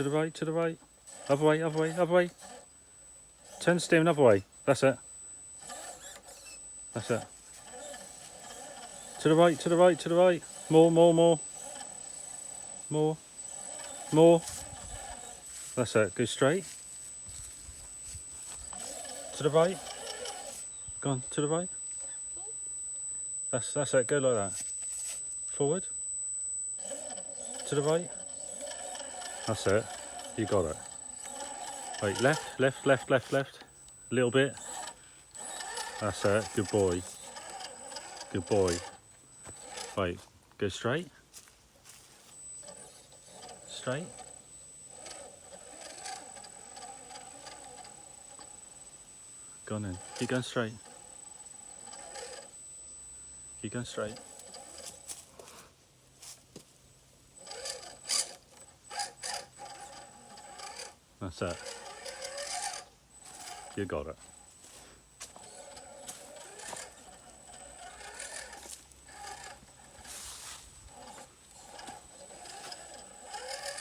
To the right, to the right. Other way, other way, other way. Turn the steering other way. That's it. That's it. To the right, to the right, to the right. More, more, more. More. More. That's it. Go straight. To the right. Go on, to the right. That's it. Go like that. Forward. To the right. That's it. You got it. Right, left, left, left, left, left. A little bit. That's it. Good boy. Good boy. Right, go straight. Straight. Go on then. Keep going straight. Keep going straight. That's it. You got it.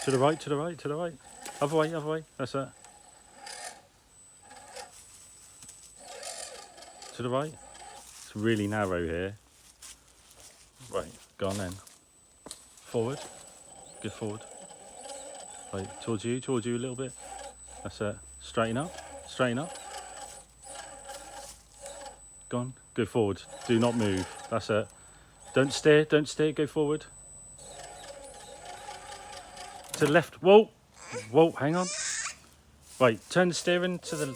To the right, to the right, to the right. Other way, other way. That's it. To the right. It's really narrow here. Right, go on then. Forward. Go forward. Right, towards you a little bit. That's it. Straighten up. Straighten up. Go on. Go forward. Do not move. That's it. Don't steer. Don't steer. Go forward. To the left. Whoa. Whoa. Hang on. Right. Turn the steering to the